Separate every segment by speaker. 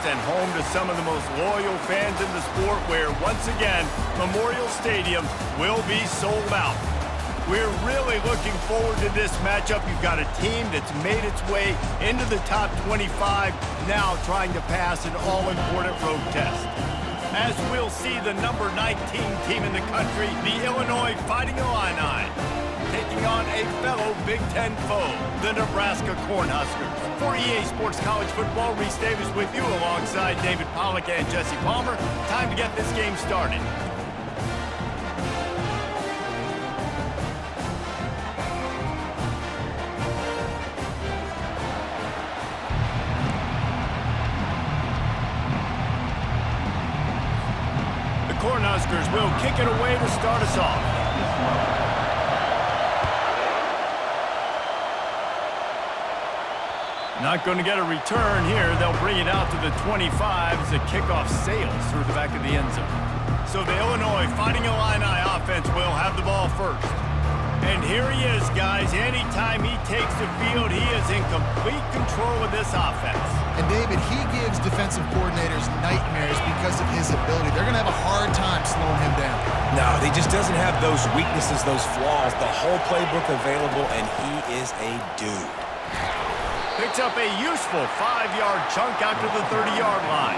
Speaker 1: and home to some of the most loyal fans in the sport, where, once again, Memorial Stadium will be sold out. We're really looking forward to this matchup. You've got a team that's made its way into the top 25, now trying to pass an all-important road test. As we'll see, the number 19 team in the country, the Illinois Fighting Illini, taking on a fellow Big Ten foe, the Nebraska Cornhuskers. For EA Sports College Football, Reese Davis with you alongside David Pollack and Jesse Palmer. Time to get this game started. The Cornhuskers will kick it away to start us off. Not going to get a return here. They'll bring it out to the 25 as the kickoff sails through the back of the end zone. So the Illinois Fighting Illini offense will have the ball first. And here he is, guys. Anytime he takes the field, he is in complete control of this offense.
Speaker 2: And David, he gives defensive coordinators nightmares because of his ability. They're going to have a hard time slowing him down.
Speaker 3: No, he just doesn't have those weaknesses, those flaws, the whole playbook available, and he is a dude.
Speaker 1: Picks up a useful 5-yard chunk out to the 30-yard line.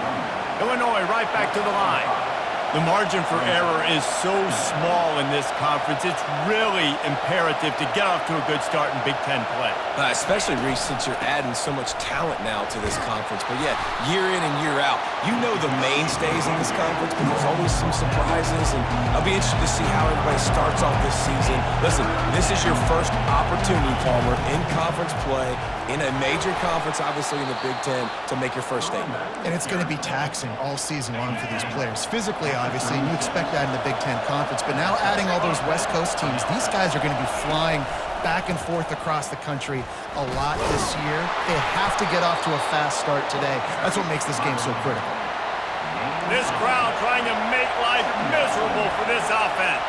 Speaker 1: Illinois right back to the line. The margin for error is so small in this conference, it's really imperative to get off to a good start in Big Ten play.
Speaker 3: Especially, Reese, since you're adding so much talent now to this conference. But yeah, year in and year out, you know the mainstays in this conference, but there's always some surprises, and I'll be interested to see how everybody starts off this season. Listen, this is your first opportunity, Palmer, in conference play, in a major conference, obviously in the Big Ten, to make your first statement.
Speaker 2: And it's going to be taxing all season long for these players. Physically, obviously, you expect that in the Big Ten Conference, but now adding all those West Coast teams, these guys are going to be flying back and forth across the country a lot this year. They have to get off to a fast start today. That's what makes this game so critical.
Speaker 1: This crowd trying to make life miserable for this offense.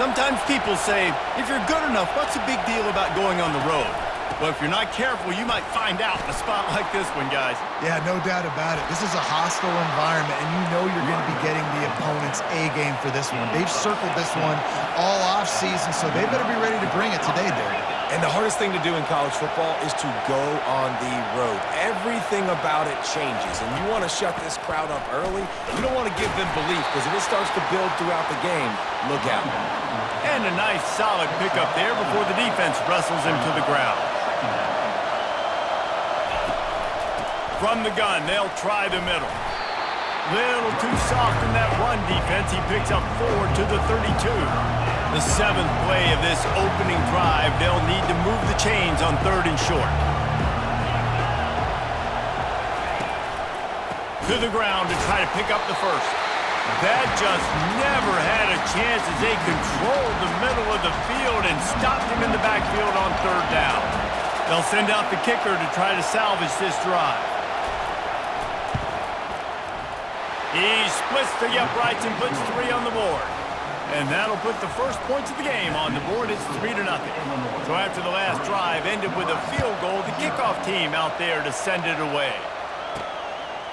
Speaker 1: Sometimes people say, if you're good enough, what's the big deal about going on the road? Well, if you're not careful, you might find out in a spot like this one, guys.
Speaker 2: Yeah, no doubt about it. This is a hostile environment, and you know you're going to be getting the opponent's A-game for this one. They've circled this one all off-season, so they better be ready to bring it today, David.
Speaker 3: And the hardest thing to do in college football is to go on the road. Everything about it changes, and you want to shut this crowd up early. You don't want to give them belief, because if it starts to build throughout the game, look out.
Speaker 1: And a nice, solid pickup there before the defense wrestles him to the ground. From the gun, they'll try the middle. Little too soft in that run defense. He picks up 4 to the 32. The 7th play of this opening drive, they'll need to move the chains on 3rd and short. To the ground to try to pick up the first. That just never had a chance as they controlled the middle of the field and stopped him in the backfield on 3rd down. They'll send out the kicker to try to salvage this drive. He splits the uprights and puts 3 on the board. And that'll put the first points of the game on the board. It's 3-0. So after the last drive ended with a field goal, the kickoff team out there to send it away.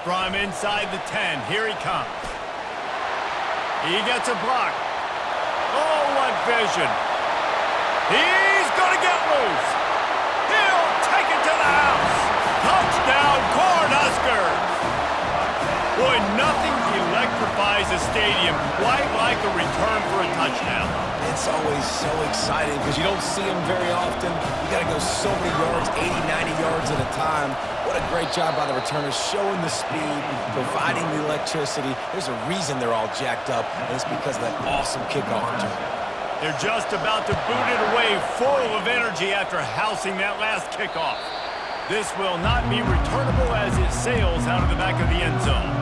Speaker 1: From inside the 10, here he comes. He gets a block. Oh, what vision. He's going to get loose. He'll take it to the house. Touchdown, Cornhuskers. Boy, nothing electrifies a stadium quite like a return for a touchdown.
Speaker 3: It's always so exciting because you don't see them very often. You got to go so many yards, 80, 90 yards at a time. What a great job by the returners, showing the speed, providing the electricity. There's a reason they're all jacked up, and it's because of that awesome kickoff return.
Speaker 1: They're just about to boot it away, full of energy after housing that last kickoff. This will not be returnable as it sails out of the back of the end zone.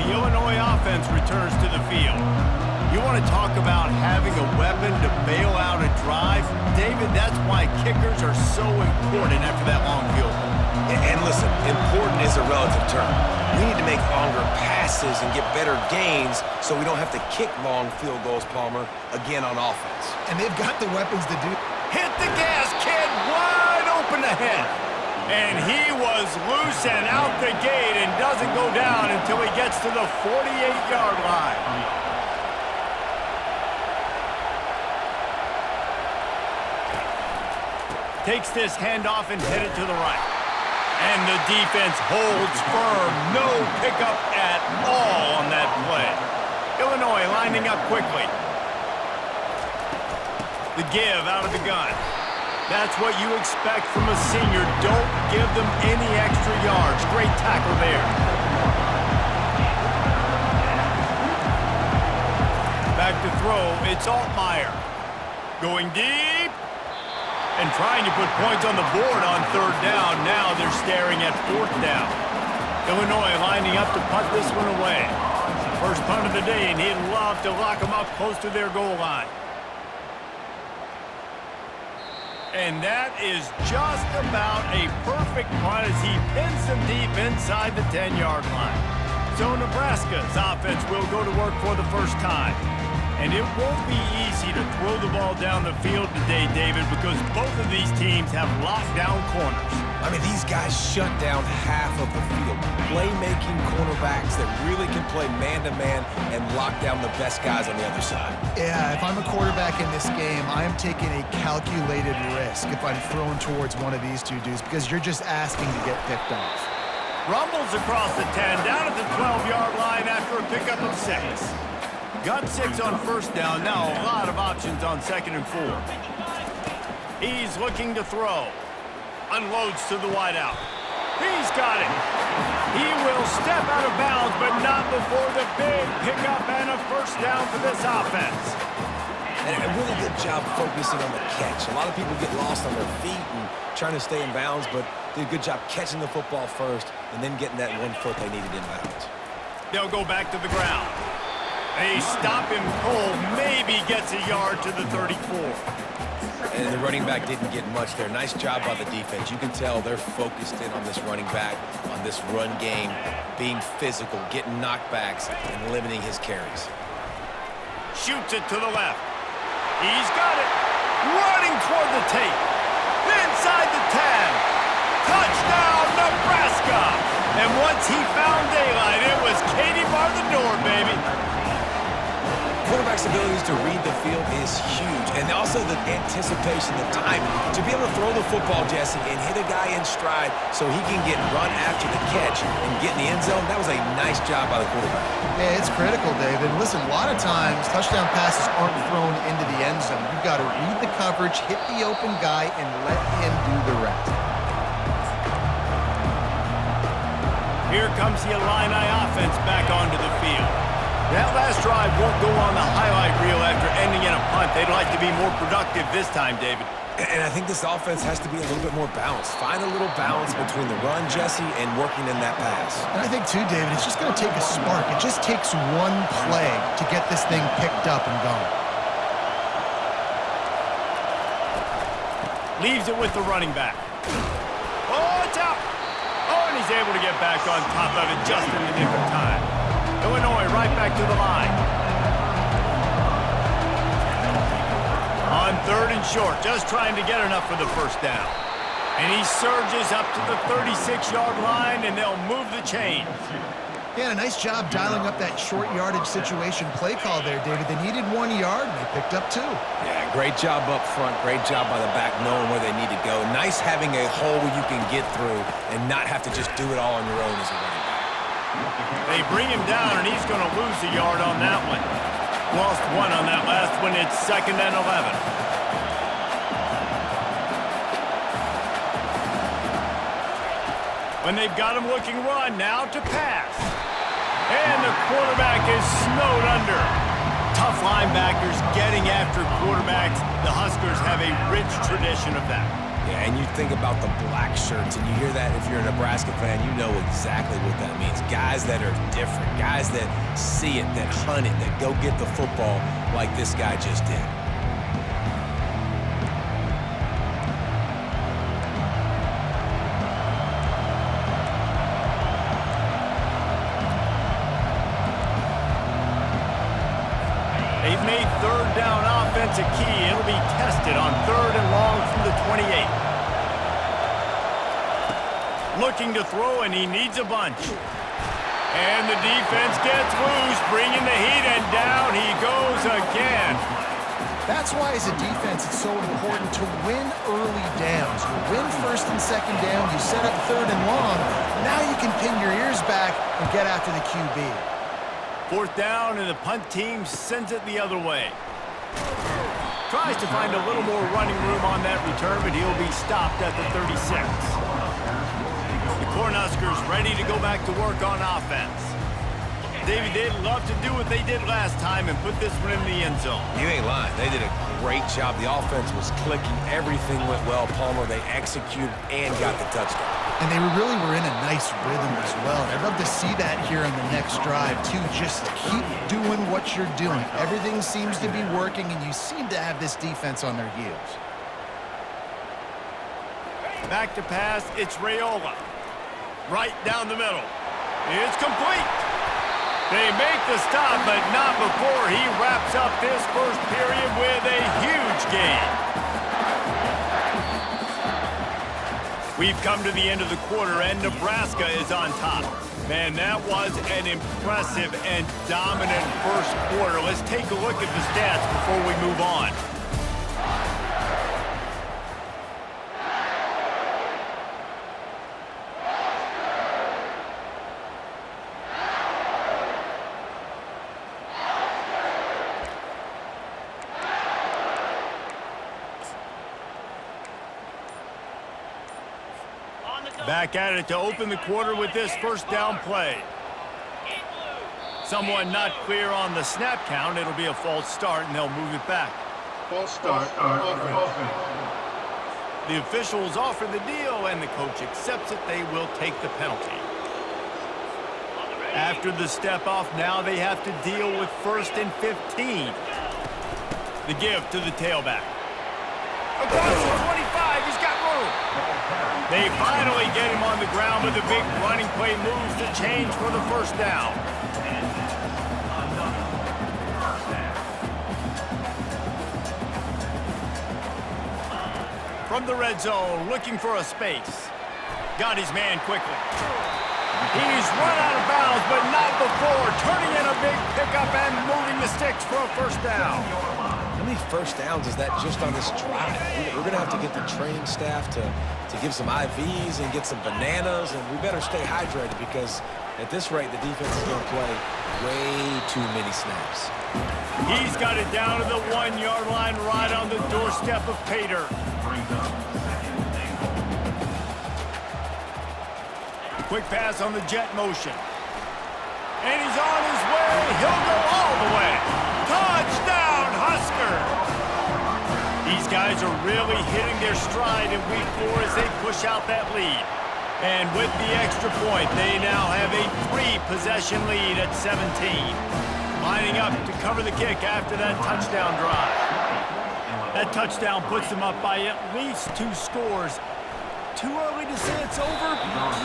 Speaker 1: The Illinois offense returns to the field. You want to talk about having a weapon to bail out a drive? David, that's why kickers are so important after that long field goal.
Speaker 3: And listen, important is a relative term. We need to make longer passes and get better gains so we don't have to kick long field goals, Palmer, again on offense.
Speaker 2: And they've got the weapons to do.
Speaker 1: Hit the gas, kid, wide open ahead. And he was loose and out the gate won't go down until he gets to the 48-yard line. Takes this handoff and headed to the right. And the defense holds firm. No pickup at all on that play. Illinois lining up quickly. The give out of the gun. That's what you expect from a senior. Don't give them any extra yards. Great tackle there. Back to throw. It's Altmaier. Going deep. And trying to put points on the board on third down. Now they're staring at fourth down. Illinois lining up to punt this one away. First punt of the day, and he'd love to lock them up close to their goal line. And that is just about a perfect punt as he pins them deep inside the 10-yard line. So Nebraska's offense will go to work for the first time. And it won't be easy to throw the ball down the field today, David, because both of these teams have locked down corners.
Speaker 3: I mean, these guys shut down half of the field. Playmaking cornerbacks that really can play man-to-man and lock down the best guys on the other side.
Speaker 2: Yeah, if I'm a quarterback in this game, I am taking a calculated risk if I'm thrown towards one of these two dudes because you're just asking to get picked off.
Speaker 1: Rumbles across the 10, down at the 12-yard line after a pickup of 6. Got 6 on first down. Now a lot of options on 2nd and 4. He's looking to throw. Unloads to the wideout. He's got it. He will step out of bounds, but not before the big pickup and a first down for this offense.
Speaker 3: And a really good job focusing on the catch. A lot of people get lost on their feet and trying to stay in bounds, but did a good job catching the football first and then getting that 1 foot they needed in bounds.
Speaker 1: They'll go back to the ground. They stop him cold, maybe gets a yard to the 34.
Speaker 3: And the running back didn't get much there. Nice job by the defense. You can tell they're focused in on this running back, on this run game, being physical, getting knockbacks, and limiting his carries.
Speaker 1: Shoots it to the left. He's got it. Running toward the tape. Inside the 10. Touchdown, Nebraska! And once he found daylight, it was Katie bar the door, baby.
Speaker 3: Quarterback's abilities to read the field is huge, and also the anticipation, the timing. To be able to throw the football, Jesse, and hit a guy in stride so he can get run after the catch and get in the end zone, that was a nice job by the quarterback.
Speaker 2: Yeah, it's critical, David. Listen, a lot of times touchdown passes aren't thrown into the end zone. You've got to read the coverage, hit the open guy, and let him do the rest.
Speaker 1: Here comes the Illini offense back onto the field. That last drive won't go on the highlight reel after ending in a punt. They'd like to be more productive this time, David.
Speaker 3: And I think this offense has to be a little bit more balanced. Find a little balance between the run, Jesse, and working in that pass.
Speaker 2: And I think, too, David, it's just going to take a spark. It just takes one play to get this thing picked up and going.
Speaker 1: Leaves it with the running back. Oh, it's out. Oh, and he's able to get back on top of it just in the nick of time. Illinois right back to the line. On 3rd and short, just trying to get enough for the first down. And he surges up to the 36-yard line, and they'll move the chains.
Speaker 2: Yeah, a nice job dialing up that short yardage situation play call there, David. They needed 1 yard, and they picked up 2.
Speaker 3: Yeah, great job up front. Great job by the back knowing where they need to go. Nice having a hole where you can get through and not have to just do it all on your own as a running back.
Speaker 1: They bring him down, and he's going to lose a yard on that one. Lost 1 on that last one. It's 2nd and 11. When they've got him looking run, now to pass. And the quarterback is snowed under. Tough linebackers getting after quarterbacks. The Huskers have a rich tradition of that.
Speaker 3: Yeah, and you think about the black shirts, and you hear that if you're a Nebraska fan, you know exactly what that means. Guys that are different, guys that see it, that hunt it, that go get the football like this guy just did.
Speaker 1: They've made 3rd down offense a key. It'll be tested on 3rd and long from the 28. Looking to throw, and he needs a bunch. And the defense gets loose, bringing the heat, and down he goes again.
Speaker 2: That's why, as a defense, it's so important to win early downs. You win first and second down, you set up third and long. Now you can pin your ears back and get after the QB.
Speaker 1: Fourth down, and the punt team sends it the other way. Tries to find a little more running room on that return, but he'll be stopped at the 36. The Cornhuskers ready to go back to work on offense. David, they'd love to do what they did last time and put this one in the end zone.
Speaker 3: You ain't lying. They did a great job. The offense was clicking. Everything went well. Palmer, they executed and got the touchdown.
Speaker 2: And they really were in a nice rhythm as well. I'd love to see that here on the next drive, too. Just keep doing what you're doing. Everything seems to be working, and you seem to have this defense on their heels.
Speaker 1: Back to pass, it's Raiola. Right down the middle. It's complete. They make the stop, but not before he wraps up this first period with a huge gain. We've come to the end of the quarter, and Nebraska is on top. Man, that was an impressive and dominant first quarter. Let's take a look at the stats before we move on. Back at it to open the quarter with this first down play. Someone not clear on the snap count. It'll be a false start, and they'll move it back.
Speaker 4: False start. Offense.
Speaker 1: The officials offer the deal, and the coach accepts it. They will take the penalty. After the step off, now they have to deal with 1st and 15. The give to the tailback. Across the 25, he's got room. They finally get him on the ground with a big running play moves to change for the first down. From the red zone, looking for a space. Got his man quickly. He's run out of bounds, but not before turning in a big pickup and moving the sticks for a first down.
Speaker 3: How many first downs is that just on this drive? We're going to have to get the training staff to give some IVs and get some bananas, and we better stay hydrated because at this rate, the defense is going to play way too many snaps.
Speaker 1: He's got it down to the 1-yard line right on the doorstep of Pater. Quick pass on the jet motion. And he's on his way. He'll go all the way. Touchdown, Huskers! These guys are really hitting their stride in week 4 as they push out that lead. And with the extra point, they now have a 3-possession lead at 17. Lining up to cover the kick after that touchdown drive. That touchdown puts them up by at least 2 scores. Too early to say it's over?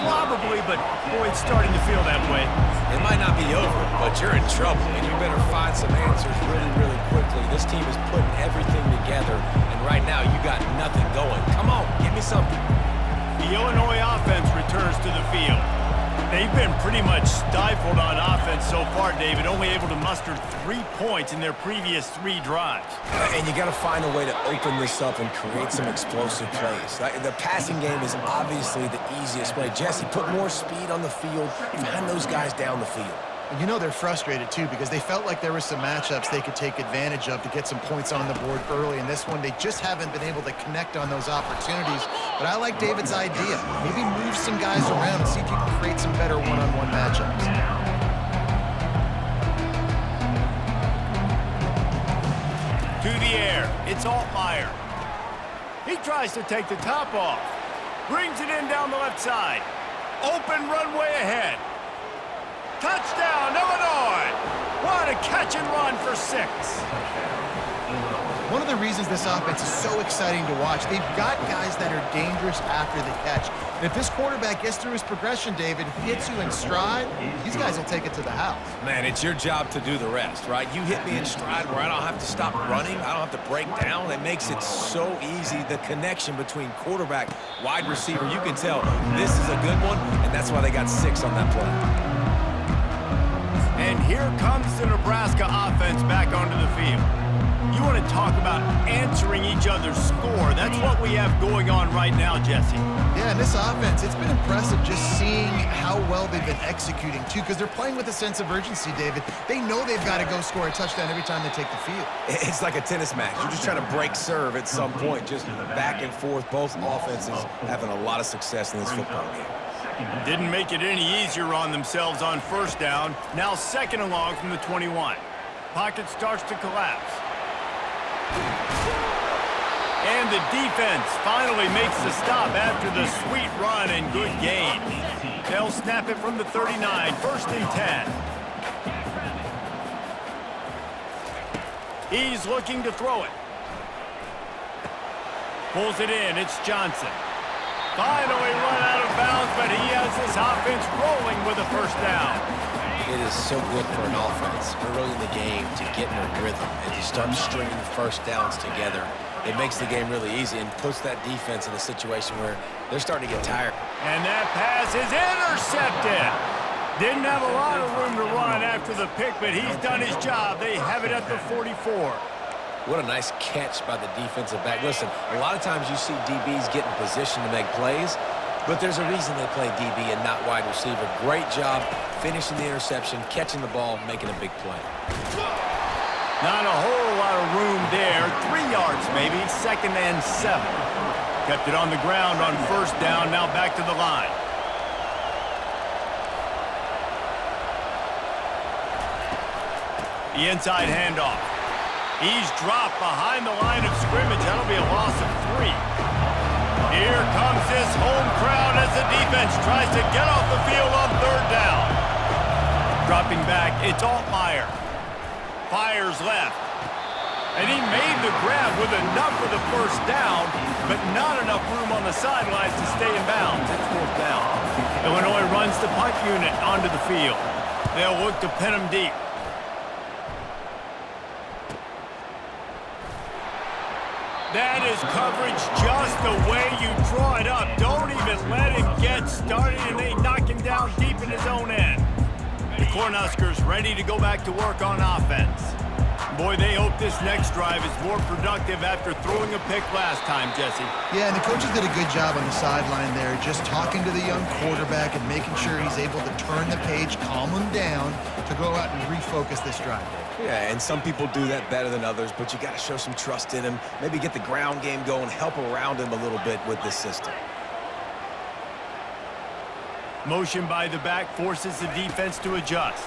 Speaker 1: Probably, but boy, it's starting to feel that way.
Speaker 3: It might not be over, but you're in trouble, and you better find some answers really, really quickly. This team is putting everything together, and right now you got nothing going. Come on, give me something.
Speaker 1: The Illinois offense returns to the field. They've been pretty much stifled on offense so far, David, only able to muster 3 points in their previous 3 drives.
Speaker 3: And you got to find a way to open this up and create some explosive plays. The passing game is obviously the easiest way. Jesse, put more speed on the field, find those guys down the field.
Speaker 2: And you know they're frustrated, too, because they felt like there were some matchups they could take advantage of to get some points on the board early. In this one, they just haven't been able to connect on those opportunities. But I like David's idea. Maybe move some guys around and see if you can create some better one-on-one matchups.
Speaker 1: To the air, it's Altmaier. He tries to take the top off. Brings it in down the left side. Open runway ahead. Touchdown, Illinois! What a catch and run for 6.
Speaker 2: One of the reasons this offense is so exciting to watch, they've got guys that are dangerous after the catch. And if this quarterback gets through his progression, David, hits you in stride, these guys will take it to the house.
Speaker 3: Man, it's your job to do the rest, right? You hit me in stride where I don't have to stop running. I don't have to break down. It makes it so easy, the connection between quarterback, wide receiver. You can tell this is a good one, and that's why they got 6 on that play.
Speaker 1: And here comes the Nebraska offense back onto the field. You want to talk about answering each other's score. That's what we have going on right now, Jesse.
Speaker 2: Yeah, and this offense, it's been impressive just seeing how well they've been executing, too, because they're playing with a sense of urgency, David. They know they've got to go score a touchdown every time they take the field.
Speaker 3: It's like a tennis match. You're just trying to break serve at some point, just back and forth. Both offenses having a lot of success in this football game.
Speaker 1: Didn't make it any easier on themselves on first down. Now second and long from the 21. Pocket starts to collapse. And the defense finally makes the stop after the sweet run and good gain. They'll snap it from the 39, first and 10. He's looking to throw it. Pulls it in, it's Johnson. Finally run out of bounds, but he has this offense rolling with a first down.
Speaker 3: It is so good for an offense early in the game to get in a rhythm and to start stringing first downs together. It makes the game really easy and puts that defense in a situation where they're starting to get tired.
Speaker 1: And that pass is intercepted. Didn't have a lot of room to run after the pick, but he's done his job. They have it at the 44.
Speaker 3: What a nice catch by the defensive back. Listen, a lot of times you see DBs get in position to make plays, but there's a reason they play DB and not wide receiver. Great job finishing the interception, catching the ball, making a big play.
Speaker 1: Not a whole lot of room there. 3 yards maybe, second and 7. Kept it on the ground on first down, now back to the line. The inside handoff. He's dropped behind the line of scrimmage. That'll be a loss of 3. Here comes this home crowd as the defense tries to get off the field on third down. Dropping back, it's Altmaier. Fires left. And he made the grab with enough for the first down, but not enough room on the sidelines to stay in bounds. It's fourth down. Illinois runs the punt unit onto the field. They'll look to pin him deep. That is coverage just the way you draw it up. Don't even let him get started, and they knock him down deep in his own end. The Cornhuskers ready to go back to work on offense. Boy, they hope this next drive is more productive after throwing a pick last time, Jesse.
Speaker 2: Yeah, and the coaches did a good job on the sideline there, just talking to the young quarterback and making sure he's able to turn the page, calm him down, to go out and refocus this drive.
Speaker 3: Yeah, and some people do that better than others, but you got to show some trust in him, maybe get the ground game going, help around him a little bit with this system.
Speaker 1: Motion by the back forces the defense to adjust.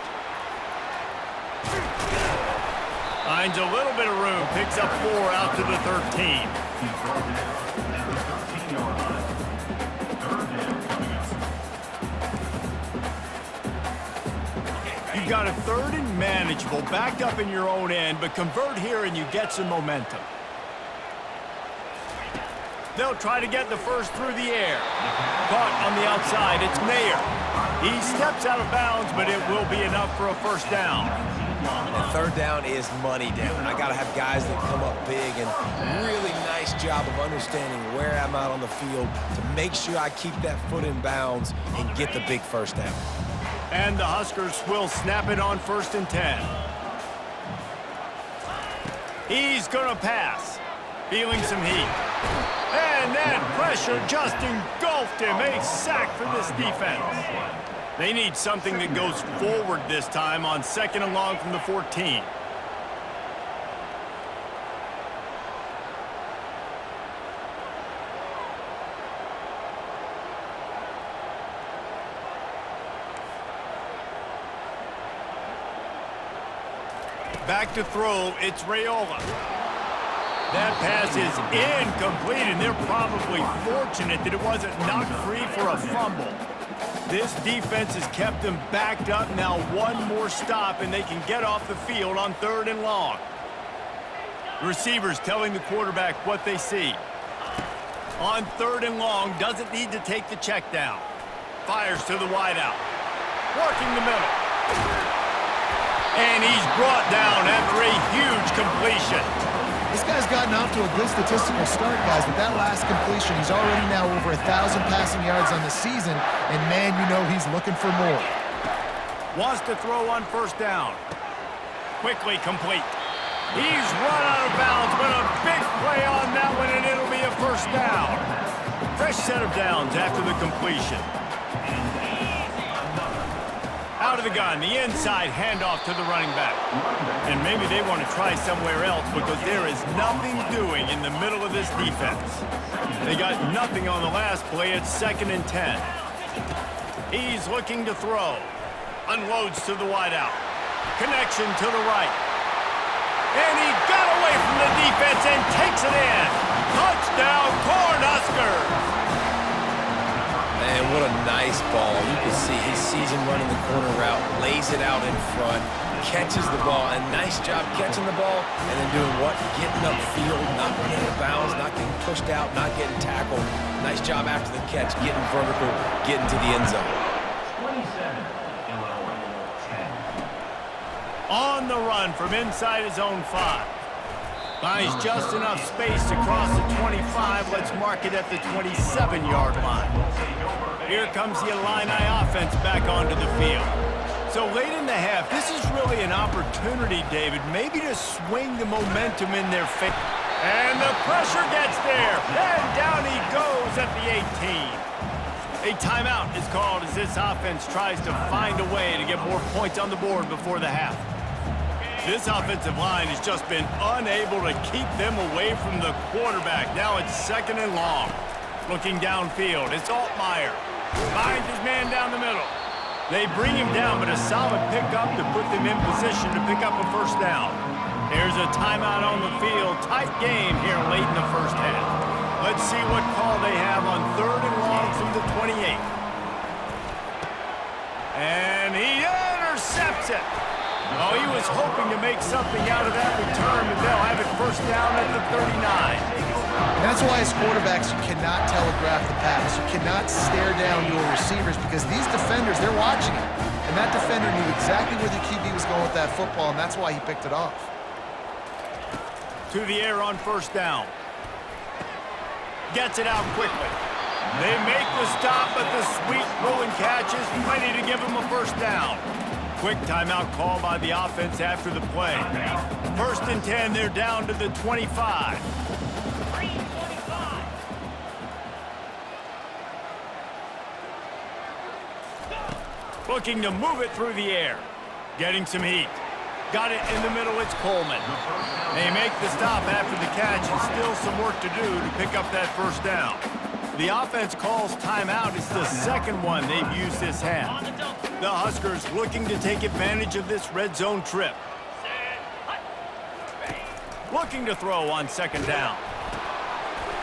Speaker 1: Finds a little bit of room, picks up 4 out to the 13. You've got a third and manageable, backed up in your own end, but convert here and you get some momentum. They'll try to get the first through the air. Caught on the outside, it's Mayer. He steps out of bounds, but it will be enough for a first down.
Speaker 3: And third down is money down. I got to have guys that come up big, and really nice job of understanding where I'm out on the field to make sure I keep that foot in bounds and get the big first down.
Speaker 1: And the Huskers will snap it on first and 10. He's going to pass. Feeling some heat. And then pressure just engulfed him. A sack for this defense. They need something that goes forward this time on second and long from the 14. Back to throw, it's Raiola. That pass is incomplete, and they're probably fortunate that it wasn't knocked free for a fumble. This defense has kept them backed up. Now one more stop, and they can get off the field on third and long. Receivers telling the quarterback what they see. On third and long, doesn't need to take the check down. Fires to the wideout. Working the middle. And he's brought down after a huge completion.
Speaker 2: This guy's gotten off to a good statistical start, guys. With that last completion, he's already now over 1,000 passing yards on the season, and man, you know he's looking for more.
Speaker 1: Wants to throw on first down. Quickly complete. He's run out of bounds, but a big play on that one, and it'll be a first down. Fresh set of downs after the completion. Out of the gun, the inside handoff to the running back. And maybe they want to try somewhere else because there is nothing doing in the middle of this defense. They got nothing on the last play. It's 2nd and 10. He's looking to throw. Unloads to the wideout. Connection to the right. And he got away from the defense and takes it in. Touchdown, Cornhuskers!
Speaker 3: Man, what a nice ball. You can see he sees him running the corner route, lays it out in front, catches the ball. A nice job catching the ball and then doing what? Getting upfield, not running out of bounds, not getting pushed out, not getting tackled. Nice job after the catch, getting vertical, getting to the end zone.
Speaker 1: On the run from inside his own 5. Finds just enough space to cross the 25. Let's mark it at the 27-yard line. Here comes the Illini offense back onto the field. So late in the half, this is really an opportunity, David, maybe to swing the momentum in their favor. And the pressure gets there. And down he goes at the 18. A timeout is called as this offense tries to find a way to get more points on the board before the half. This offensive line has just been unable to keep them away from the quarterback. Now it's 2nd and long. Looking downfield, it's Altmaier. Finds his man down the middle. They bring him down, but a solid pickup to put them in position to pick up a first down. There's a timeout on the field. Tight game here late in the first half. Let's see what call they have on 3rd and long from the 28. And he intercepts it. Oh, he was hoping to make something out of that return, but they'll have it first down at the 39.
Speaker 2: And that's why as quarterbacks, you cannot telegraph the pass. You cannot stare down your receivers because these defenders, they're watching it. And that defender knew exactly where the QB was going with that football, and that's why he picked it off.
Speaker 1: To the air on first down. Gets it out quickly. They make the stop, but the sweet throw and catch is plenty to give him a first down. Quick timeout call by the offense after the play. 1st and 10, they're down to the 25. Looking to move it through the air. Getting some heat. Got it in the middle, it's Coleman. They make the stop after the catch and still some work to do to pick up that first down. The offense calls timeout. It's the 2nd one they've used this half. The Huskers looking to take advantage of this red zone trip. Looking to throw on 2nd down.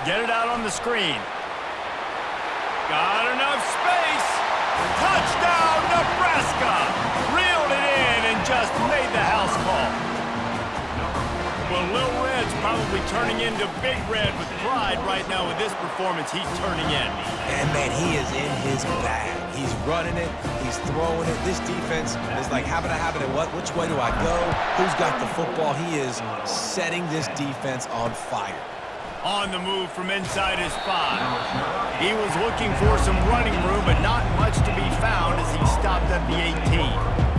Speaker 1: Get it out on the screen. Got enough space. Touchdown, Nebraska! Reeled it in and just made the house call. Well, Lil Red's probably turning into Big Red with pride right now with this performance he's turning in.
Speaker 3: And, man, he is in his bag. He's running it. He's throwing it. This defense is like, having it, what? Which way do I go? Who's got the football? He is setting this defense on fire.
Speaker 1: On the move from inside his 5. He was looking for some running room, but not much to be found as he stopped at the 18.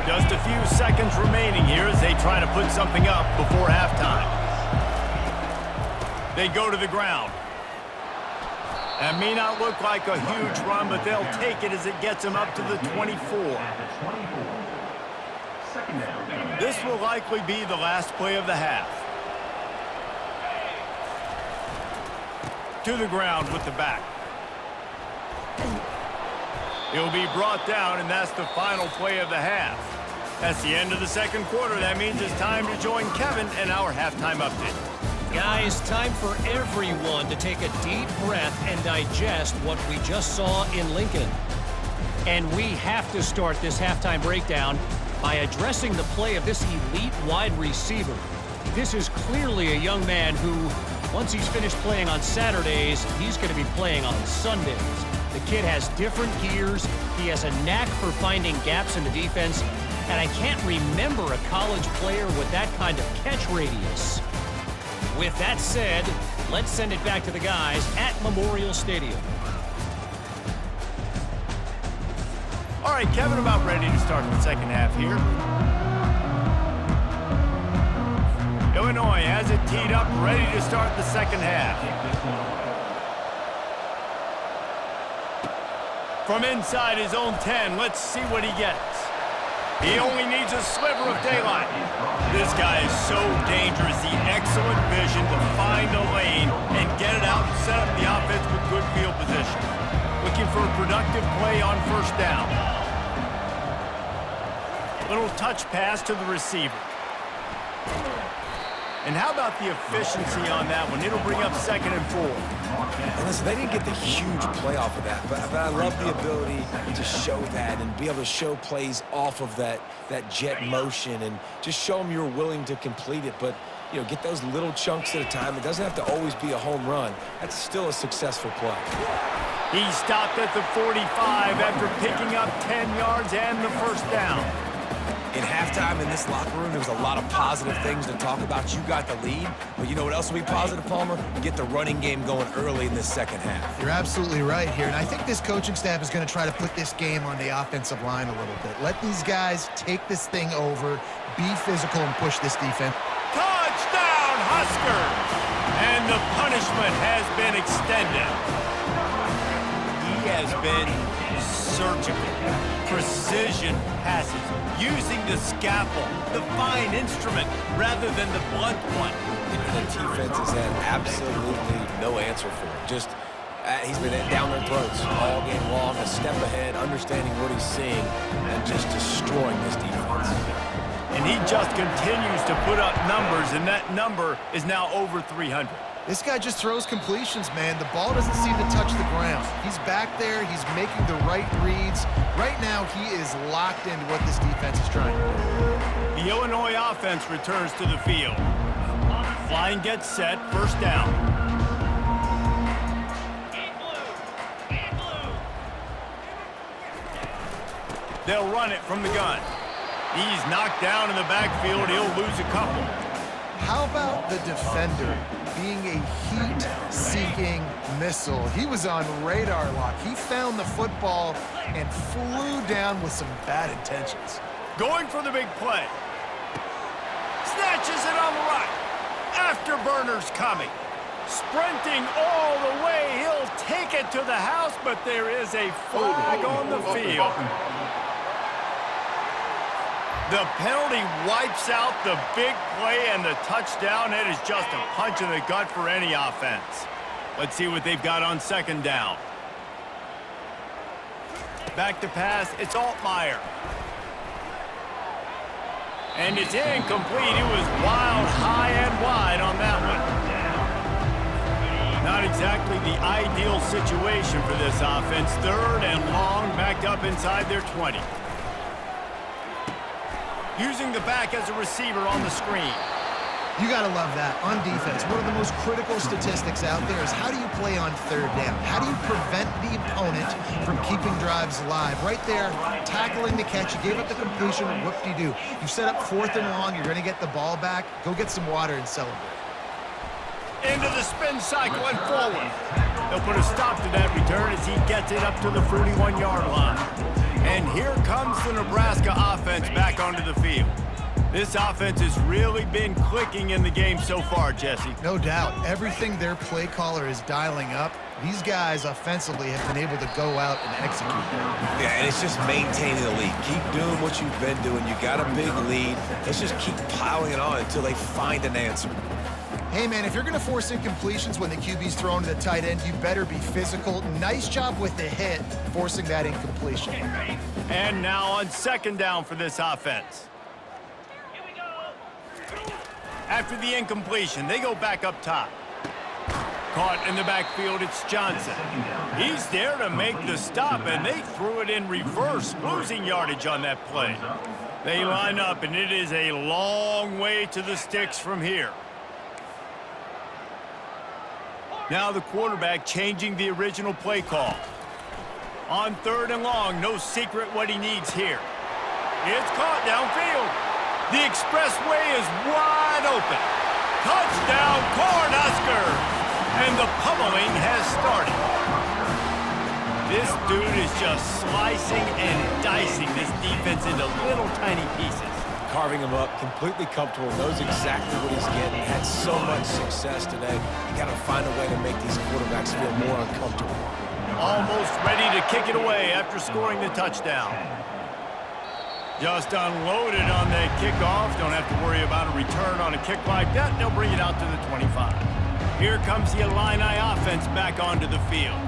Speaker 1: Just a few seconds remaining here as they try to put something up before halftime. They go to the ground. That may not look like a huge run, but they'll take it as it gets them up to the 24. This will likely be the last play of the half. To the ground with the back. He'll be brought down, and that's the final play of the half. That's the end of the 2nd quarter. That means it's time to join Kevin and our halftime update.
Speaker 5: Guys, time for everyone to take a deep breath and digest what we just saw in Lincoln. And we have to start this halftime breakdown by addressing the play of this elite wide receiver. This is clearly a young man who, once he's finished playing on Saturdays, he's going to be playing on Sundays. The kid has different gears. He has a knack for finding gaps in the defense. And I can't remember a college player with that kind of catch radius. With that said, let's send it back to the guys at Memorial Stadium.
Speaker 1: All right, Kevin, about ready to start the second half here. Illinois has it teed up, ready to start the second half. From inside his own 10, let's see what he gets. He only needs a sliver of daylight. This guy is so dangerous. The excellent vision to find a lane and get it out and set up the offense with good field position. Looking for a productive play on first down. Little touch pass to the receiver. And how about the efficiency on that one? It'll bring up 2nd and 4.
Speaker 3: And listen, they didn't get the huge play off of that, but I love the ability to show that and be able to show plays off of that jet motion and just show them you're willing to complete it. But, you know, get those little chunks at a time. It doesn't have to always be a home run. That's still a successful play.
Speaker 1: He stopped at the 45 after picking up 10 yards and the first down.
Speaker 3: In halftime in this locker room, there was a lot of positive things to talk about. You got the lead, but you know what else will be positive, Palmer? Get the running game going early in this second half.
Speaker 2: You're absolutely right here, and I think this coaching staff is going to try to put this game on the offensive line a little bit. Let these guys take this thing over, be physical, and push this defense.
Speaker 1: Touchdown, Huskers! And the punishment has been extended. He has been surgical, precision passes, using the scalpel, the fine instrument, rather than the blunt one.
Speaker 3: The defense has had absolutely no answer for it. Just, he's been down their throats all game long, a step ahead, understanding what he's seeing, and just destroying this defense.
Speaker 1: And he just continues to put up numbers, and that number is now over 300.
Speaker 2: This guy just throws completions, man. The ball doesn't seem to touch the ground. He's back there. He's making the right reads. Right now, he is locked into what this defense is trying to do.
Speaker 1: The Illinois offense returns to the field. Line gets set, first down. They'll run it from the gun. He's knocked down in the backfield. He'll lose a couple.
Speaker 2: How about the defender being a heat-seeking missile? He was on radar lock. He found the football and flew down with some bad intentions.
Speaker 1: Going for the big play. Snatches it on the right. Afterburner's coming. Sprinting all the way. He'll take it to the house, but there is a flag on the field. The penalty wipes out the big play, and the touchdown. It is just a punch in the gut for any offense. Let's see what they've got on second down. Back to pass. It's Altmaier. And it's incomplete. It was wild, high and wide on that one. Not exactly the ideal situation for this offense. 3rd and long, backed up inside their 20. Using the back as a receiver on the screen.
Speaker 2: You got to love that. On defense, one of the most critical statistics out there is how do you play on 3rd down? How do you prevent the opponent from keeping drives alive? Right there, tackling the catch. You gave up the completion. Whoop-de-doo. You set up 4th and long. You're going to get the ball back. Go get some water and celebrate.
Speaker 1: Into the spin cycle and forward. They'll put a stop to that return as he gets it up to the 41-yard line. And here comes the Nebraska offense back onto the field. This offense has really been clicking in the game so far, Jesse.
Speaker 2: No doubt. Everything their play caller is dialing up, these guys offensively have been able to go out and execute that.
Speaker 3: Yeah, and it's just maintaining the lead. Keep doing what you've been doing. You got a big lead. Let's just keep piling it on until they find an answer.
Speaker 2: Hey, man, if you're going to force incompletions when the QB's thrown to the tight end, you better be physical. Nice job with the hit, forcing that incompletion.
Speaker 1: And now on second down for this offense. After the incompletion, they go back up top. Caught in the backfield, it's Johnson. He's there to make the stop, and they threw it in reverse, losing yardage on that play. They line up, and it is a long way to the sticks from here. Now the quarterback changing the original play call. On 3rd and long, no secret what he needs here. It's caught downfield. The expressway is wide open. Touchdown, Cornhuskers! And the pummeling has started. This dude is just slicing and dicing this defense into little tiny pieces.
Speaker 3: Carving him up, completely comfortable, knows exactly what he's getting, had so much success today. You got to find a way to make these quarterbacks feel more uncomfortable.
Speaker 1: Almost ready to kick it away after scoring the touchdown. Just unloaded on that kickoff. Don't have to worry about a return on a kick like that. They'll bring it out to the 25. Here comes the Illini offense back onto the field.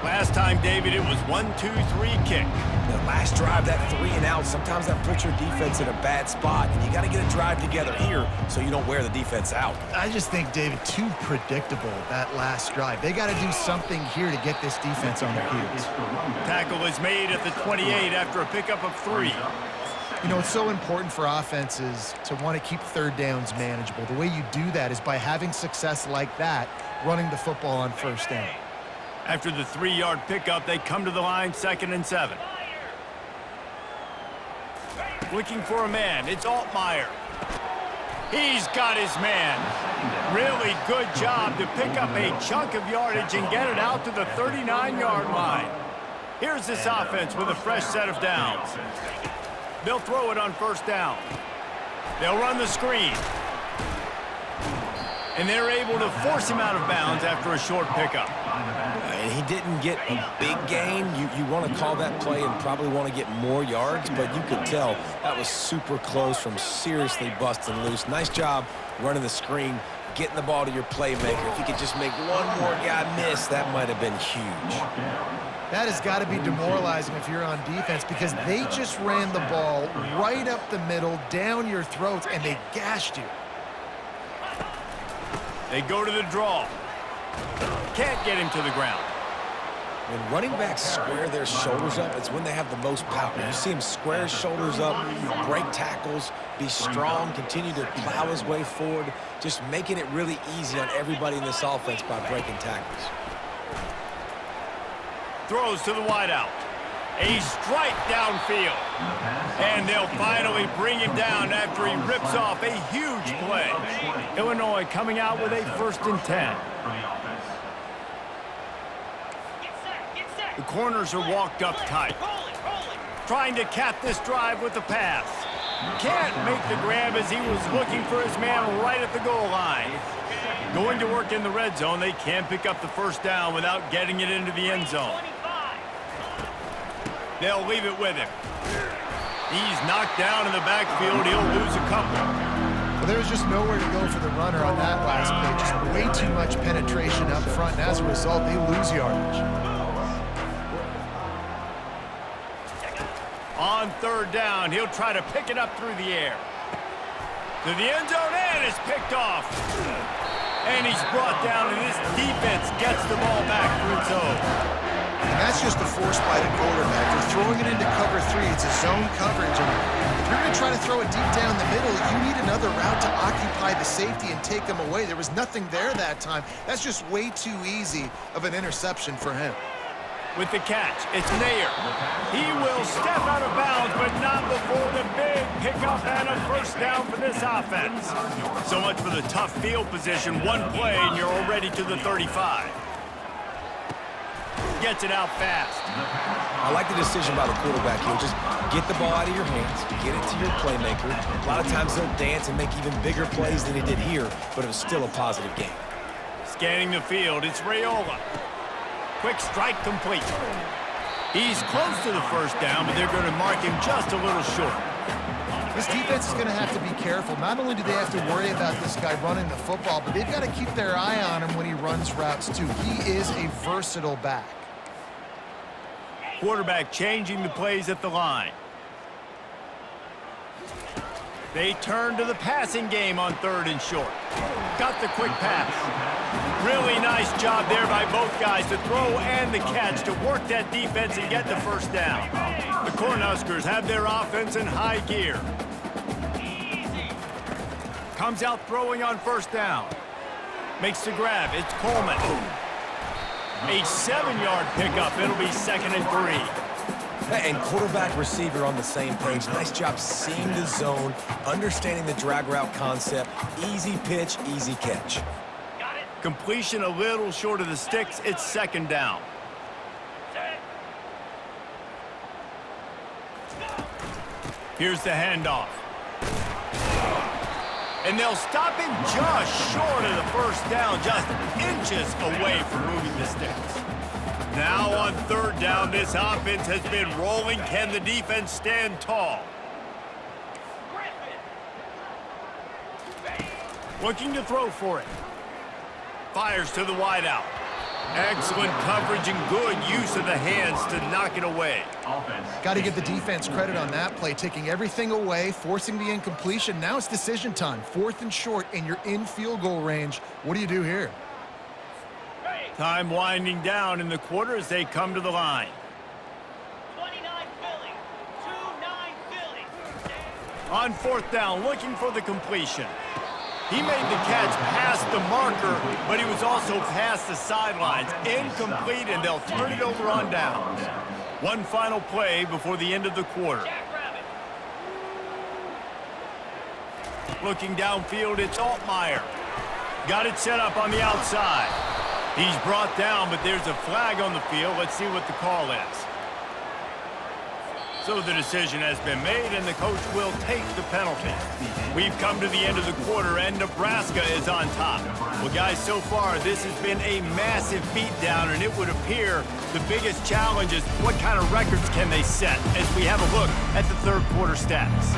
Speaker 1: Last time, David, it was 1-2-3 kick.
Speaker 3: The last drive, that 3 and out, sometimes that puts your defense in a bad spot, and you got to get a drive together here so you don't wear the defense out.
Speaker 2: I just think, David, too predictable, that last drive. They got to do something here to get this defense on their heels.
Speaker 1: Tackle is made at the 28 after a pickup of 3.
Speaker 2: You know, it's so important for offenses to want to keep third downs manageable. The way you do that is by having success like that, running the football on first down.
Speaker 1: After the 3-yard pickup, they come to the line 2nd and 7. Looking for a man. It's Altmaier. He's got his man. Really good job to pick up a chunk of yardage and get it out to the 39-yard line. Here's this offense with a fresh set of downs. They'll throw it on first down. They'll run the screen. And they're able to force him out of bounds after a short pickup.
Speaker 3: And he didn't get a big gain. You want to call that play and probably want to get more yards, but you could tell that was super close from seriously busting loose. Nice job running the screen, getting the ball to your playmaker. If you could just make one more guy miss, that might have been huge.
Speaker 2: That has got to be demoralizing if you're on defense because they just ran the ball right up the middle, down your throats, and they gashed you.
Speaker 1: They go to the draw. Can't get him to the ground.
Speaker 3: When running backs square their shoulders up, it's when they have the most power. You see him square his shoulders up, break tackles, be strong, continue to plow his way forward, just making it really easy on everybody in this offense by breaking tackles.
Speaker 1: Throws to the wideout. A strike downfield. And they'll finally bring him down after he rips off a huge play. Illinois coming out with a 1st and 10. The corners are walked up tight. Trying to cap this drive with the pass. Can't make the grab as he was looking for his man right at the goal line. Going to work in the red zone, they can't pick up the first down without getting it into the end zone. They'll leave it with him. He's knocked down in the backfield. He'll lose a couple.
Speaker 2: Well, there was just nowhere to go for the runner on that last play. Just way too much penetration up front, and as a result, they lose yardage.
Speaker 1: On 3rd down, he'll try to pick it up through the air. To the end zone, and it's picked off. And he's brought down, and this defense gets the ball back through its own.
Speaker 2: And that's just a force by the quarterback. They're throwing it into cover 3. It's a zone coverage. And if you're going to try to throw it deep down the middle, you need another route to occupy the safety and take them away. There was nothing there that time. That's just way too easy of an interception for him.
Speaker 1: With the catch, it's Nair. He will step out of bounds, but not before the big pickup and a first down for this offense. So much for the tough field position. One play, and you're already to the 35. Gets it out fast.
Speaker 3: I like the decision by the quarterback here. Just get the ball out of your hands, get it to your playmaker. A lot of times they'll dance and make even bigger plays than he did here, but it was still a positive game.
Speaker 1: Scanning the field, it's Raiola. Quick strike complete. He's close to the first down, but they're going to mark him just a little short.
Speaker 2: This defense is going to have to be careful. Not only do they have to worry about this guy running the football, but they've got to keep their eye on him when he runs routes too. He is a versatile back.
Speaker 1: Quarterback changing the plays at the line. They turn to the passing game on 3rd and short. Got the quick pass. Really nice job there by both guys to throw and the catch to work that defense and get the first down. The Cornhuskers have their offense in high gear. Comes out throwing on first down. Makes the grab. It's Coleman. A 7-yard pickup. It'll be 2nd and 3.
Speaker 3: And quarterback receiver on the same page. Nice job seeing the zone, understanding the drag route concept. Easy pitch, easy catch.
Speaker 1: Completion a little short of the sticks. It's 2nd down. Here's the handoff. And they'll stop him just short of the first down, just inches away from moving the sticks. Now on third down, this offense has been rolling. Can the defense stand tall? Looking to throw for it. Fires to the wideout. Excellent coverage and good use of the hands to knock it away.
Speaker 2: Got to give the defense credit on that play, taking everything away, forcing the incompletion. Now it's decision time. 4th and short, and you're in field goal range. What do you do here?
Speaker 1: Time winding down in the quarter as they come to the line.
Speaker 6: 29 Philly. 2-9 Philly.
Speaker 1: On fourth down, looking for the completion. He made the catch past the marker, but he was also past the sidelines. Incomplete, and they'll turn it over on downs. One final play before the end of the quarter. Looking downfield, it's Altmaier. Got it set up on the outside. He's brought down, but there's a flag on the field. Let's see what the call is. So the decision has been made, and the coach will take the penalty. We've come to the end of the quarter, and Nebraska is on top. Well, guys, so far, this has been a massive beatdown, and it would appear the biggest challenge is what kind of records can they set as we have a look at the third quarter stats.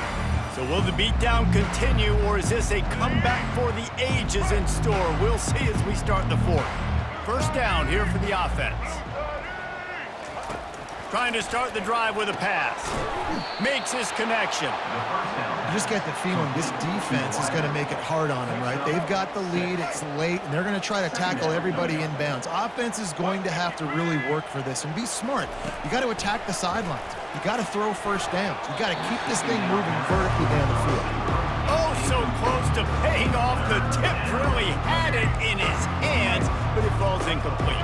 Speaker 1: So will the beatdown continue, or is this a comeback for the ages in store? We'll see as we start the fourth. First down here for the offense. Trying to start the drive with a pass. Makes his connection.
Speaker 2: You just get the feeling this defense is going to make it hard on them, right? They've got the lead, it's late, and they're going to try to tackle everybody inbounds. Offense is going to have to really work for this and be smart. You got to attack the sidelines. You got to throw first downs. You got to keep this thing moving vertically down the field.
Speaker 1: Oh, so close to paying off. The tip really had it in his hands, but it falls incomplete.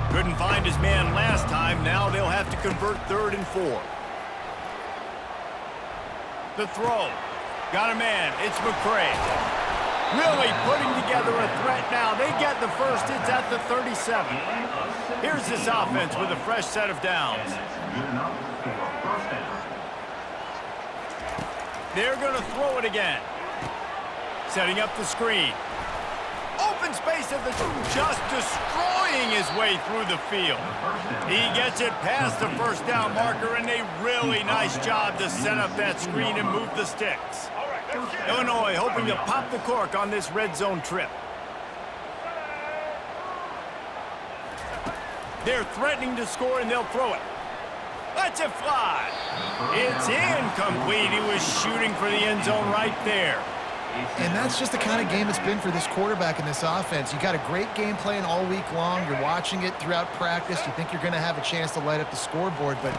Speaker 1: Couldn't find his man last time. Now they'll have to convert 3rd and 4. The throw. Got a man. It's McCray. Really putting together a threat now. They get the first. It's at the 37. Here's this offense with a fresh set of downs. They're going to throw it again. Setting up the screen. Open space at the just destroying his way through the field. He gets it past the first down marker, and a really nice job to set up that screen and move the sticks. Illinois hoping to pop the cork on this red zone trip. They're threatening to score, and they'll throw it. Let's it fly. It's incomplete. He was shooting for the end zone right there.
Speaker 2: And that's just the kind of game it's been for this quarterback in this offense. You got a great game plan all week long. You're watching it throughout practice. You think you're going to have a chance to light up the scoreboard, but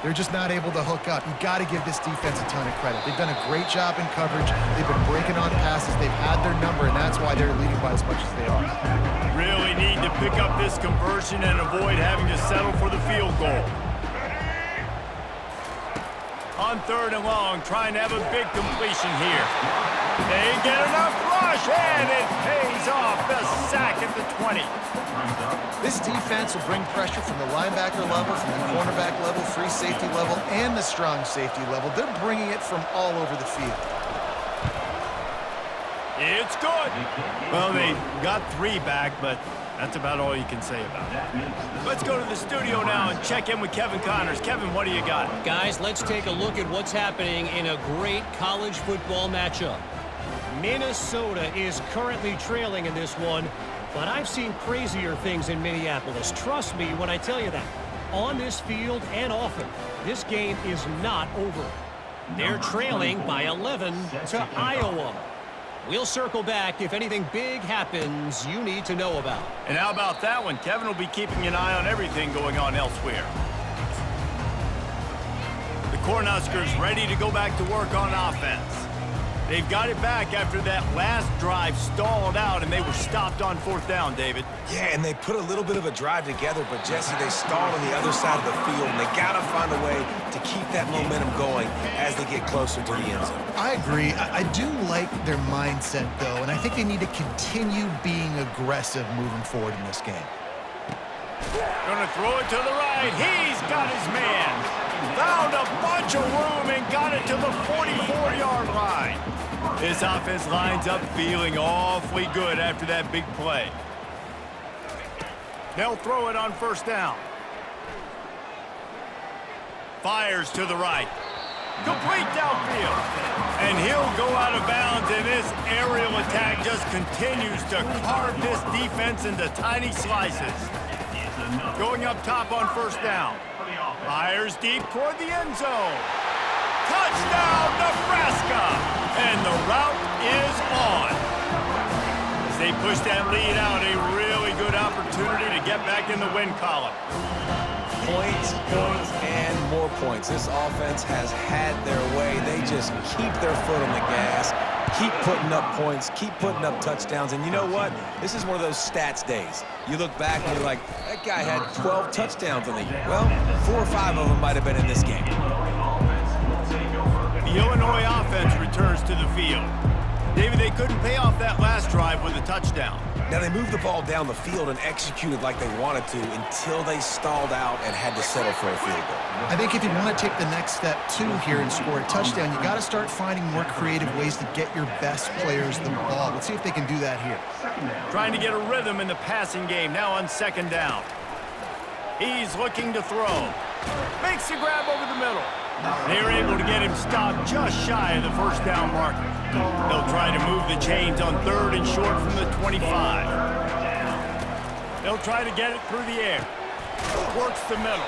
Speaker 2: they're just not able to hook up. You got to give this defense a ton of credit. They've done a great job in coverage. They've been breaking on passes. They've had their number, and that's why they're leading by as much as they are.
Speaker 1: Really need to pick up this conversion and avoid having to settle for the field goal. On 3rd and long, trying to have a big completion here. They get enough rush, and it pays off. The sack at the 20.
Speaker 2: This defense will bring pressure from the linebacker level, from the cornerback level, free safety level, and the strong safety level. They're bringing it from all over the field.
Speaker 1: It's good. Well, they got 3 back, but that's about all you can say about it. Let's go to the studio now and check in with Kevin Connors. Kevin, what do you got?
Speaker 5: Guys, let's take a look at what's happening in a great college football matchup. Minnesota is currently trailing in this one, but I've seen crazier things in Minneapolis. Trust me when I tell you that. On this field and often, this game is not over. They're trailing by 11 to Iowa. We'll circle back if anything big happens you need to know about.
Speaker 1: And how about that one? Kevin will be keeping an eye on everything going on elsewhere. The Cornhuskers ready to go back to work on offense. They've got it back after that last drive stalled out, and they were stopped on 4th down, David.
Speaker 3: Yeah, and they put a little bit of a drive together, but, Jesse, they stalled on the other side of the field, and they got to find a way to keep that momentum going as they get closer to the end zone.
Speaker 2: I agree. I do like their mindset, though, and I think they need to continue being aggressive moving forward in this game.
Speaker 1: Gonna throw it to the right. He's got his man. Found a bunch of room and got it to the 44-yard line. This offense lines up feeling awfully good after that big play. They'll throw it on first down. Fires to the right. Complete downfield. And he'll go out of bounds, and this aerial attack just continues to carve this defense into tiny slices. Going up top on first down. Fires deep toward the end zone. Touchdown, Nebraska! And the route is on. As they push that lead out, a really good opportunity to get back in the win column.
Speaker 3: Points, points, and more points. This offense has had their way. They just keep their foot on the gas, keep putting up points, keep putting up touchdowns. And you know what? This is one of those stats days. You look back and you're like, that guy had 12 touchdowns in the year. Well, 4 or 5 of them might have been in this game.
Speaker 1: The Illinois offense returns to the field. David, they couldn't pay off that last drive with a touchdown.
Speaker 3: Now, they moved the ball down the field and executed like they wanted to until they stalled out and had to settle for a field goal.
Speaker 2: I think if you want to take the next step, too, here and score a touchdown, you got to start finding more creative ways to get your best players the ball. Let's see if they can do that here.
Speaker 1: Trying to get a rhythm in the passing game, now on second down. He's looking to throw. Makes the grab over the middle. They were able to get him stopped just shy of the first down marker. They'll try to move the chains on third and short from the 25. They'll try to get it through the air. Works the middle.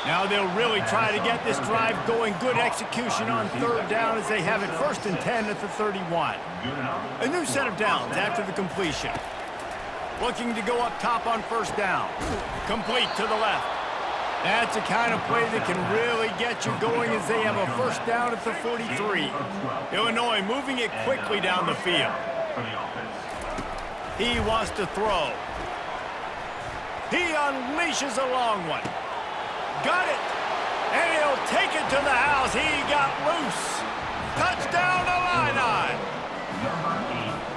Speaker 1: Now they'll really try to get this drive going. Good execution on third down as they have it first and 10 at the 31. A new set of downs after the completion. Looking to go up top on first down. Complete to the left. That's the kind of play that can really get you going as they have a first down at the 43. Illinois moving it quickly down the field. He wants to throw. He unleashes a long one. Got it. And he'll take it to the house. He got loose. Touchdown, Illini.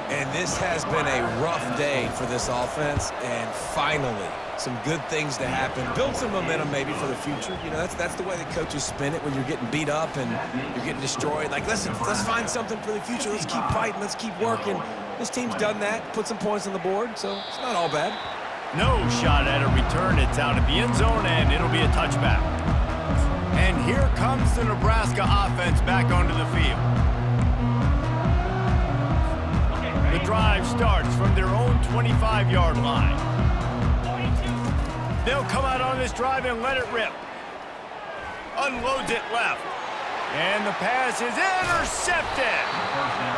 Speaker 3: And this has been a rough day for this offense, and finally, some good things to happen. Build some momentum maybe for the future. You know, that's the way that coaches spin it when you're getting beat up and you're getting destroyed. Like, listen, let's find something for the future. Let's keep fighting. Let's keep working. This team's done that, put some points on the board, so it's not all bad.
Speaker 1: No shot at a return. It's out of the end zone, and it'll be a touchback. And here comes the Nebraska offense back onto the field. The drive starts from their own 25-yard line. They'll come out on this drive and let it rip. Unloads it left. And the pass is intercepted.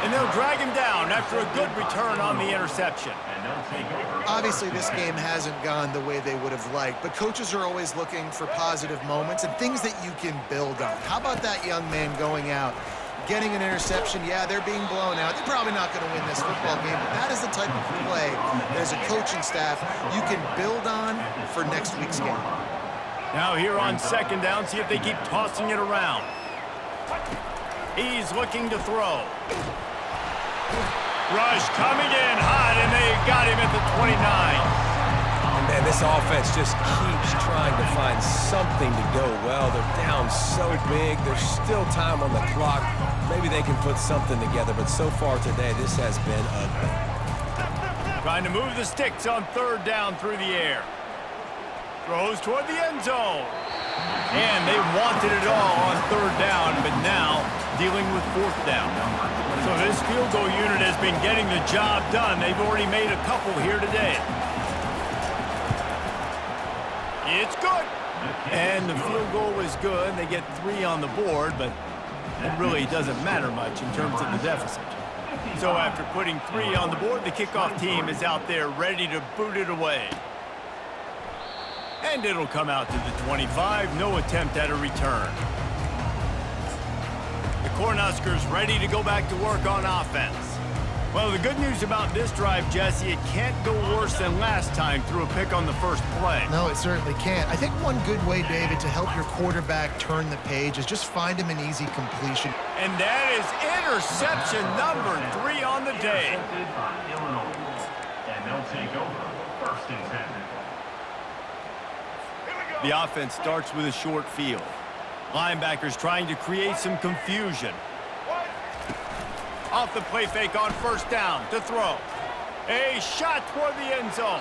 Speaker 1: And they'll drag him down after a good return on the interception.
Speaker 2: Obviously, this game hasn't gone the way they would have liked, but coaches are always looking for positive moments and things that you can build on. How about that young man going out, getting an interception? Yeah, they're being blown out. They're probably not going to win this football game, but that is the type of play that as a coaching staff you can build on for next week's game.
Speaker 1: Now here on second down, see if they keep tossing it around. He's looking to throw. Rush coming in hot, and they got him at the 29.
Speaker 3: And man, this offense just keeps trying to find something to go well. They're down so big. There's still time on the clock. Maybe they can put something together, but so far today, this has been ugly.
Speaker 1: Trying to move the sticks on third down through the air. Throws toward the end zone. And they wanted it all on third down, but now dealing with fourth down. So this field goal unit has been getting the job done. They've already made a couple here today. It's good. And the field goal is good. They get 3 on the board, but it really doesn't matter much in terms of the deficit. So after putting 3 on the board, the kickoff team is out there ready to boot it away. And it'll come out to the 25. No attempt at a return. The Cornhuskers ready to go back to work on offense. Well, the good news about this drive, Jesse, it can't go worse than last time through a pick on the first play.
Speaker 2: No, it certainly can't. I think one good way, David, to help your quarterback turn the page is just find him an easy completion.
Speaker 1: And that is interception number 3 on the day.
Speaker 7: And they'll take over first and 10.
Speaker 1: The offense starts with a short field. Linebackers trying to create some confusion. Off the play fake on first down to throw. A shot toward the end zone.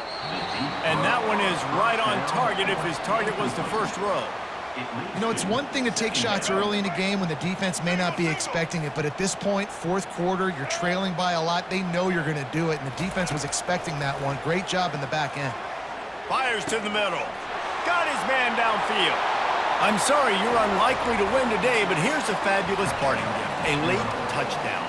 Speaker 1: And that one is right on target if his target was the first row.
Speaker 2: You know, it's one thing to take shots early in the game when the defense may not be expecting it, but at this point, fourth quarter, you're trailing by a lot. They know you're going to do it, and the defense was expecting that one. Great job in the back end.
Speaker 1: Fires to the middle. Got his man downfield. I'm sorry you're unlikely to win today, but here's a fabulous parting gift. A late touchdown.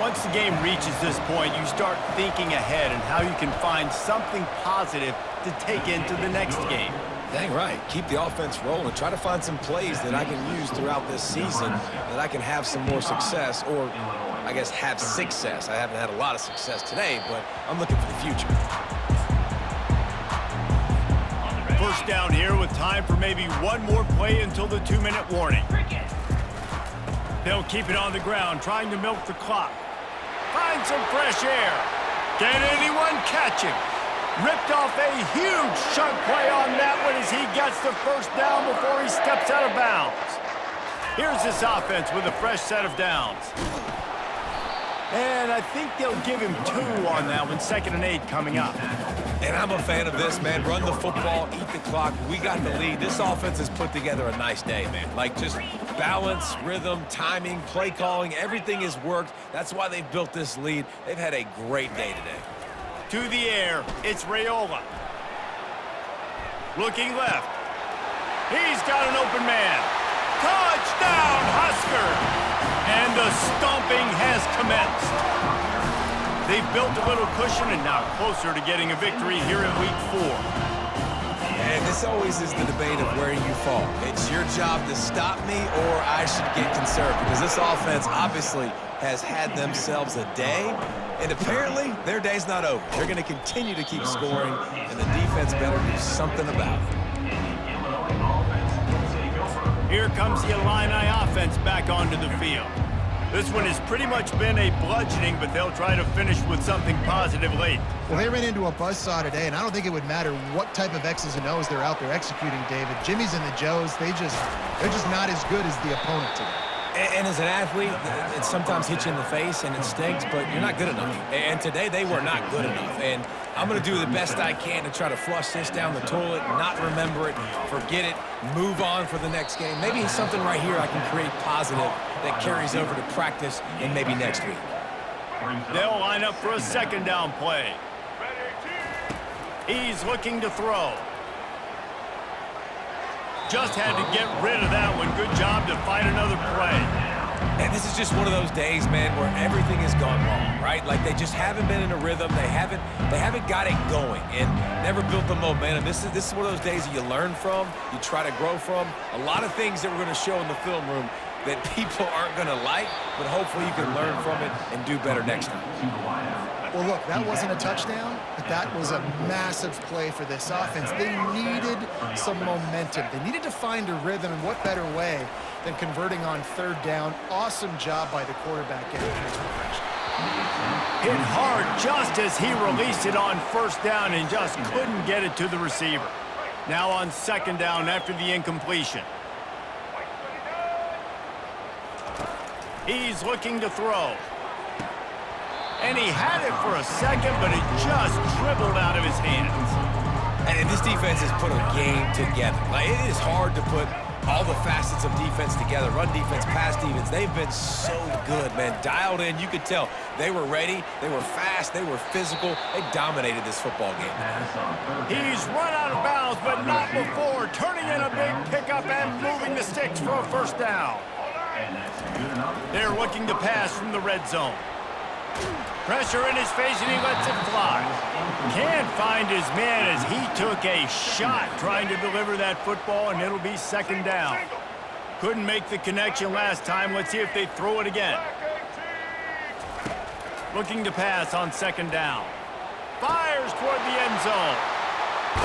Speaker 1: Once the game reaches this point, you start thinking ahead and how you can find something positive to take into the next game.
Speaker 3: Dang right. Keep the offense rolling. Try to find some plays that I can use throughout this season that I can have some more success, or I guess have success. I haven't had a lot of success today, but I'm looking for the future.
Speaker 1: First down here with time for maybe one more play until the 2-minute warning. They'll keep it on the ground, trying to milk the clock. Find some fresh air. Can anyone catch him? Ripped off a huge chunk play on that one as he gets the first down before he steps out of bounds. Here's this offense with a fresh set of downs. And I think they'll give him 2 on that one, 2nd and 8 coming up.
Speaker 3: And I'm a fan of this, man. Run the football, eat the clock. We got the lead. This offense has put together a nice day, man. Like, just balance, rhythm, timing, play calling, everything has worked. That's why they've built this lead. They've had a great day today.
Speaker 1: To the air, it's Raiola. Looking left. He's got an open man. Touchdown, Husker! And the stomping has commenced. They've built a little cushion and now closer to getting a victory here in Week 4.
Speaker 3: And this always is the debate of where you fall. It's your job to stop me, or I should get conserved, because this offense obviously has had themselves a day, and apparently their day's not over. They're going to continue to keep scoring, and the defense better do something about it.
Speaker 1: Here comes the Illini offense back onto the field. This one has pretty much been a bludgeoning, but they'll try to finish with something positive late.
Speaker 2: Well, they ran into a buzzsaw today, and I don't think it would matter what type of X's and O's they're out there executing, David. Jimmy's and the Joes, they're just not as good as the opponent today.
Speaker 3: And as an athlete, it sometimes hits you in the face and it stinks, but you're not good enough. And today they were not good enough. And I'm going to do the best I can to try to flush this down the toilet, not remember it, forget it, move on for the next game. Maybe something right here I can create positive that carries over to practice and maybe next week.
Speaker 1: They'll line up for a 2nd down play. He's looking to throw. Just had to get rid of that one. Good job to find another play.
Speaker 3: And this is just one of those days, man, where everything has gone wrong, right? Like, they just haven't been in a rhythm. They haven't got it going and never built the momentum. This is one of those days that you learn from, you try to grow from. A lot of things that we're going to show in the film room that people aren't going to like, but hopefully you can learn from it and do better next time.
Speaker 2: Well, look, that wasn't a touchdown, but that was a massive play for this offense. They needed some momentum. They needed to find a rhythm, and what better way than converting on 3rd down. Awesome job by the quarterback getting his progression.
Speaker 1: Hit hard just as he released it on 1st down and just couldn't get it to the receiver. Now on 2nd down after the incompletion. He's looking to throw. And he had it for a second, but it just dribbled out of his hands.
Speaker 3: And this defense has put a game together. Like, it is hard to put all the facets of defense together. Run defense, pass defense. They've been so good, man. Dialed in. You could tell they were ready. They were fast. They were physical. They dominated this football game.
Speaker 1: He's run out of bounds, but not before. Turning in a big pickup and moving the sticks for a 1st down. They're looking to pass from the red zone. Pressure in his face, and he lets it fly. Can't find his man as he took a shot trying to deliver that football, and it'll be 2nd down. Couldn't make the connection last time. Let's see if they throw it again. Looking to pass on 2nd down. Fires toward the end zone.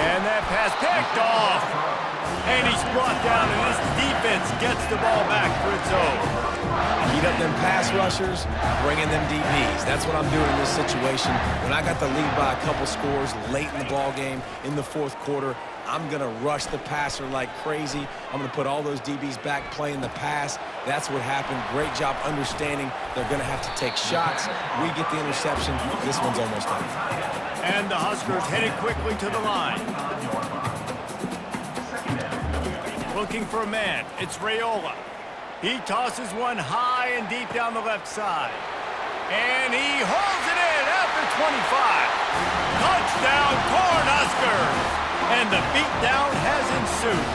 Speaker 1: And that pass picked off. And he's brought down, and this defense gets the ball back for its own.
Speaker 3: Heat up them pass rushers, bring in them DBs. That's what I'm doing in this situation. When I got the lead by a couple scores late in the ball game, in the 4th quarter, I'm going to rush the passer like crazy. I'm going to put all those DBs back playing the pass. That's what happened. Great job understanding they're going to have to take shots. We get the interception. This one's almost done.
Speaker 1: And the Huskers headed quickly to the line. Looking for a man. It's Raiola. He tosses one high and deep down the left side. And he holds it in after 25. Touchdown, Cornhuskers! And the beatdown has ensued.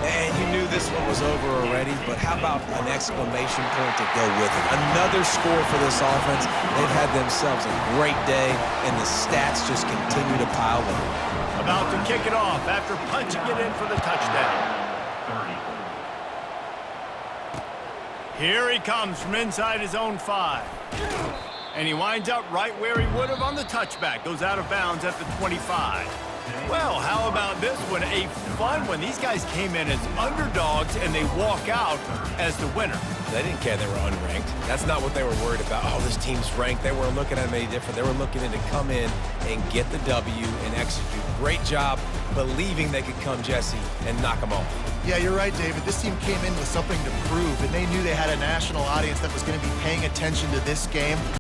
Speaker 3: And you knew this one was over already, but how about an exclamation point to go with it? Another score for this offense. They've had themselves a great day, and the stats just continue to pile in.
Speaker 1: About to kick it off after punching it in for the touchdown. Here he comes from inside his own 5. And he winds up right where he would have on the touchback. Goes out of bounds at the 25. Well, how about this one? A fun one. These guys came in as underdogs, and they walk out as the winner.
Speaker 3: They didn't care they were unranked. That's not what they were worried about. Oh, this team's ranked. They weren't looking at them any different. They were looking in to come in and get the W and execute. Great job believing they could come, Jesse, and knock them off.
Speaker 2: Yeah, you're right, David. This team came in with something to prove, and they knew they had a national audience that was going to be paying attention to this game.